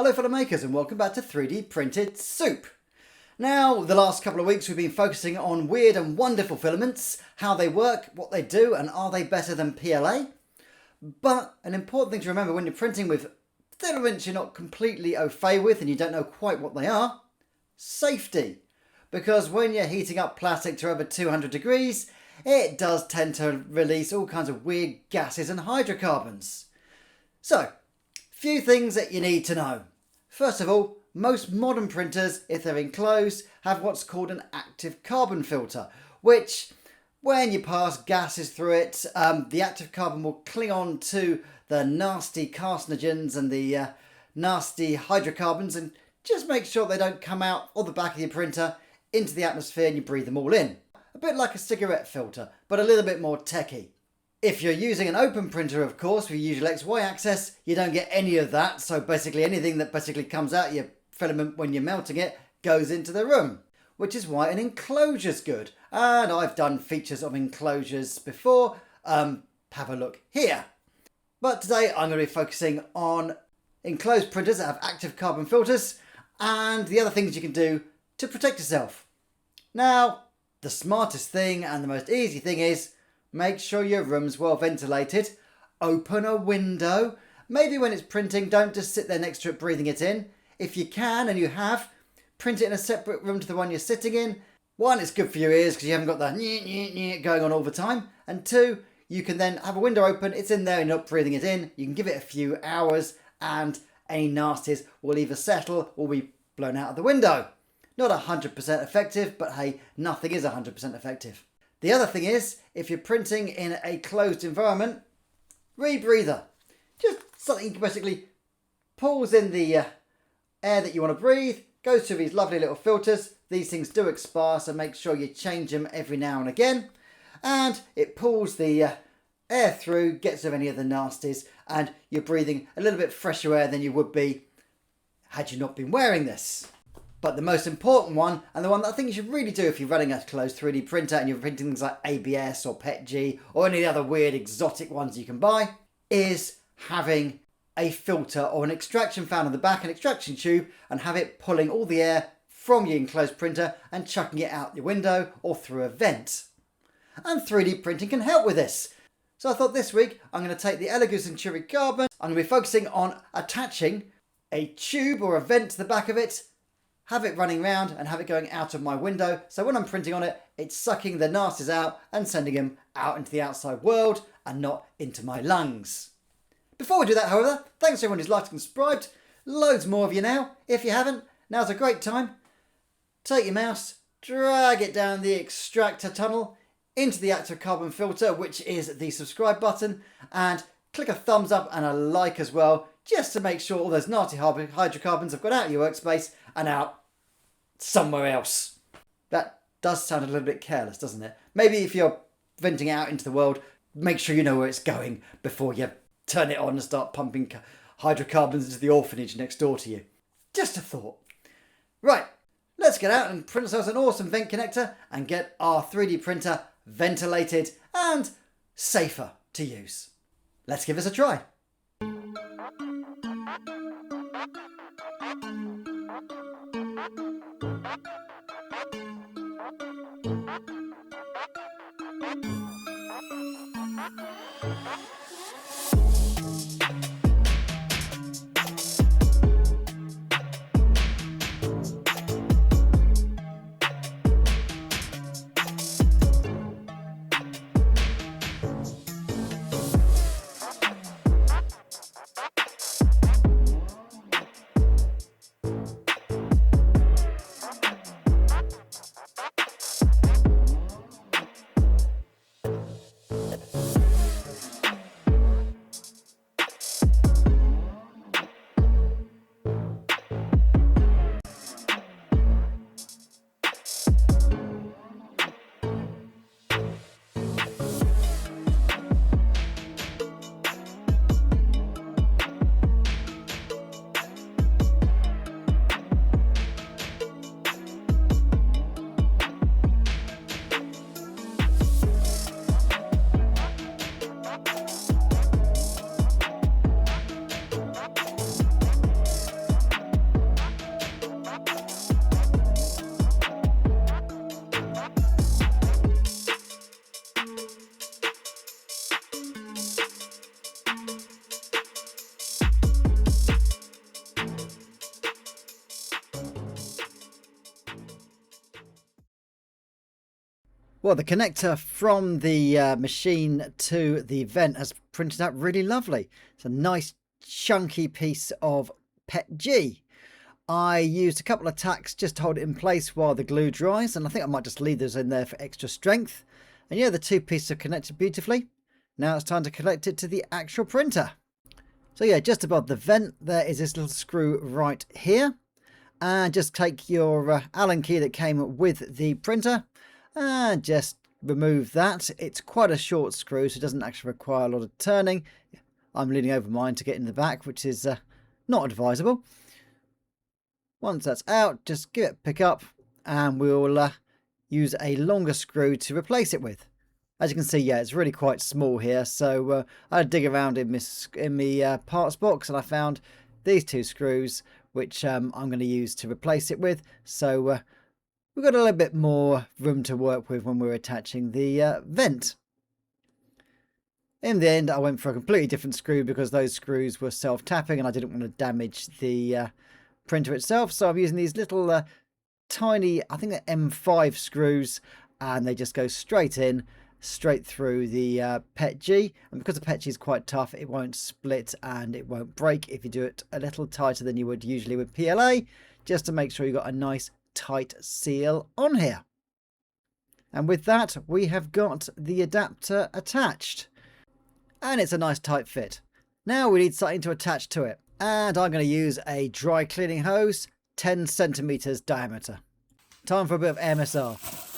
Hello fellow makers and welcome back to 3D Printed Soup. Now, the last couple of weeks we've been focusing on weird and wonderful filaments, how they work, what they do, and are they better than PLA? But an important thing to remember when you're printing with filaments you're not completely au fait with and you don't know quite what they are, safety. Because when you're heating up plastic to over 200 degrees, it does tend to release all kinds of weird gases and hydrocarbons. So, few things that you need to know. First of all, most modern printers, if they're enclosed, have what's called an active carbon filter, which, when you pass gases through it, the active carbon will cling on to the nasty carcinogens and the nasty hydrocarbons and just make sure they don't come out of the back of your printer into the atmosphere and you breathe them all in. A bit like a cigarette filter, but a little bit more techie. If you're using an open printer, of course, with usual XY axis, you don't get any of that. So basically anything that basically comes out your filament when you're melting it goes into the room, which is why an enclosure's good. And I've done features of enclosures before. Have a look here. But today I'm going to be focusing on enclosed printers that have active carbon filters and the other things you can do to protect yourself. Now, the smartest thing and the most easy thing is make sure your room's well ventilated. Open a window. Maybe when it's printing, don't just sit there next to it breathing it in. If you can, and you have, print it in a separate room to the one you're sitting in. One, it's good for your ears because you haven't got that going on all the time. And two, you can then have a window open, it's in there and you're not breathing it in. You can give it a few hours and any nasties will either settle or be blown out of the window. Not 100% effective, but hey, nothing is 100% effective. The other thing is, if you're printing in a closed environment, rebreather. Just something basically pulls in the air that you want to breathe, goes through these lovely little filters. These things do expire, so make sure you change them every now and again. And it pulls the air through, gets rid of any of the nasties, and you're breathing a little bit fresher air than you would be had you not been wearing this. But the most important one, and the one that I think you should really do if you're running a closed 3D printer and you're printing things like ABS or PETG or any of the other weird exotic ones you can buy, is having a filter or an extraction fan on the back, an extraction tube, and have it pulling all the air from your enclosed printer and chucking it out your window or through a vent. And 3D printing can help with this. So I thought this week I'm going to take the Elegoo Centauri carbon. I'm going to be focusing on attaching a tube or a vent to the back of it, have it running round and have it going out of my window. So when I'm printing on it, it's sucking the nasties out and sending them out into the outside world and not into my lungs. Before we do that, however, thanks to everyone who's liked and subscribed. Loads more of you now. If you haven't, now's a great time. Take your mouse, drag it down the extractor tunnel into the active carbon filter, which is the subscribe button, and click a thumbs up and a like as well, just to make sure all those nasty hydrocarbons have got out of your workspace and out somewhere else. That does sound a little bit careless, doesn't it? Maybe if you're venting it out into the world, make sure you know where it's going before you turn it on and start pumping hydrocarbons into the orphanage next door to you. Just a thought. Right, let's get out and print ourselves an awesome vent connector and get our 3D printer ventilated and safer to use. Let's give this a try. Well, the connector from the machine to the vent has printed out really lovely. It's a nice chunky piece of PETG. I used a couple of tacks just to hold it in place while the glue dries, and I think I might just leave those in there for extra strength. And yeah, the two pieces are connected beautifully. Now it's time to connect it to the actual printer. So yeah, just above the vent there is this little screw right here. And just take your Allen key that came with the printer and just remove that. It's quite a short screw, so it doesn't actually require a lot of turning. I'm leaning over mine to get in the back, which is not advisable. Once that's out, just give it a pick up and we'll use a longer screw to replace it with. As you can see, yeah, it's really quite small here, so I had to dig around in my parts box and I found these two screws, which I'm going to use to replace it with. So we've got a little bit more room to work with when we're attaching the vent. In the end, I went for a completely different screw because those screws were self-tapping and I didn't want to damage the printer itself. So I'm using these little tiny, I think they're M5 screws, and they just go straight in, straight through the PETG. And because the PETG is quite tough, it won't split and it won't break if you do it a little tighter than you would usually with PLA, just to make sure you've got a nice tight seal on here. And with that, we have got the adapter attached. And it's a nice tight fit. Now we need something to attach to it. And I'm going to use a dry cleaning hose, 10 centimeters diameter. Time for a bit of MSR.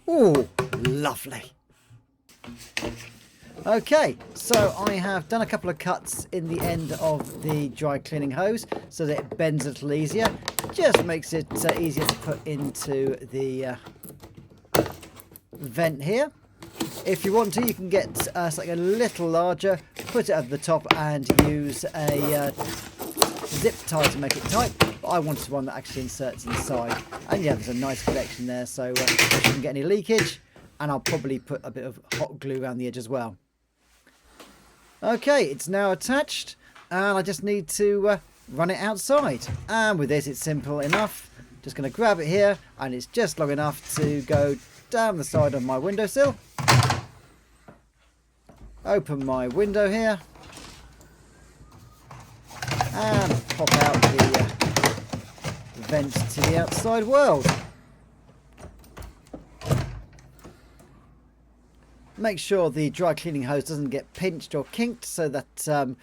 Ooh, lovely. Okay, so I have done a couple of cuts in the end of the dry cleaning hose so that it bends a little easier. Just makes it easier to put into the vent here. If you want to, you can get something a little larger, put it at the top and use a zip tie to make it tight. But I wanted one that actually inserts inside. And yeah, there's a nice connection there, so you shouldn't get any leakage. And I'll probably put a bit of hot glue around the edge as well. Okay, it's now attached and I just need to run it outside. And with this, it's simple enough. Just going to grab it here and it's just long enough to go down the side of my windowsill. Open my window here and pop out the vent to the outside world. Make sure the dry cleaning hose doesn't get pinched or kinked so that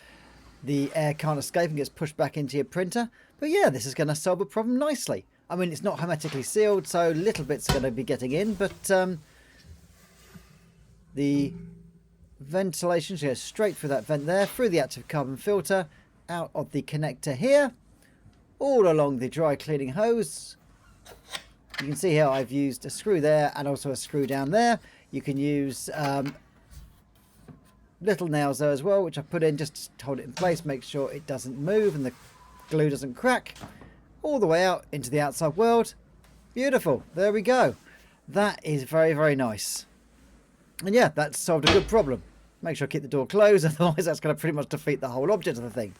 the air can't escape and gets pushed back into your printer. But yeah, this is going to solve a problem nicely. I mean, it's not hermetically sealed, so little bits are going to be getting in, but the ventilation should go straight through that vent there, through the active carbon filter, out of the connector here, all along the dry cleaning hose. You can see here I've used a screw there and also a screw down there. You can use little nails there as well, which I put in just to hold it in place, make sure it doesn't move and the glue doesn't crack. All the way out into the outside world. Beautiful. There we go. That is very, very nice. And yeah, that's solved a good problem. Make sure I keep the door closed, otherwise that's going to pretty much defeat the whole object of the thing.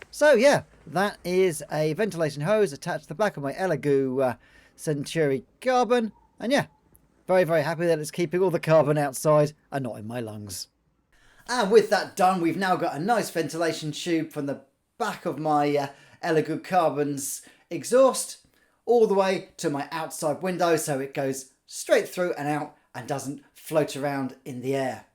So yeah, that is a ventilation hose attached to the back of my Elegoo Centauri carbon. And yeah, very, very happy that it's keeping all the carbon outside and not in my lungs. And with that done, we've now got a nice ventilation tube from the back of my Elegoo Carbon's exhaust all the way to my outside window, so it goes straight through and out and doesn't float around in the air.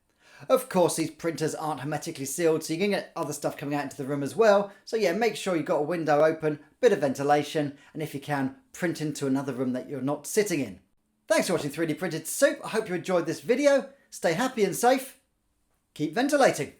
Of course, these printers aren't hermetically sealed, so you can get other stuff coming out into the room as well. So yeah, make sure you've got a window open, bit of ventilation, and if you can, print into another room that you're not sitting in. Thanks for watching 3D Printed Soup. I hope you enjoyed this video. Stay happy and safe. Keep ventilating.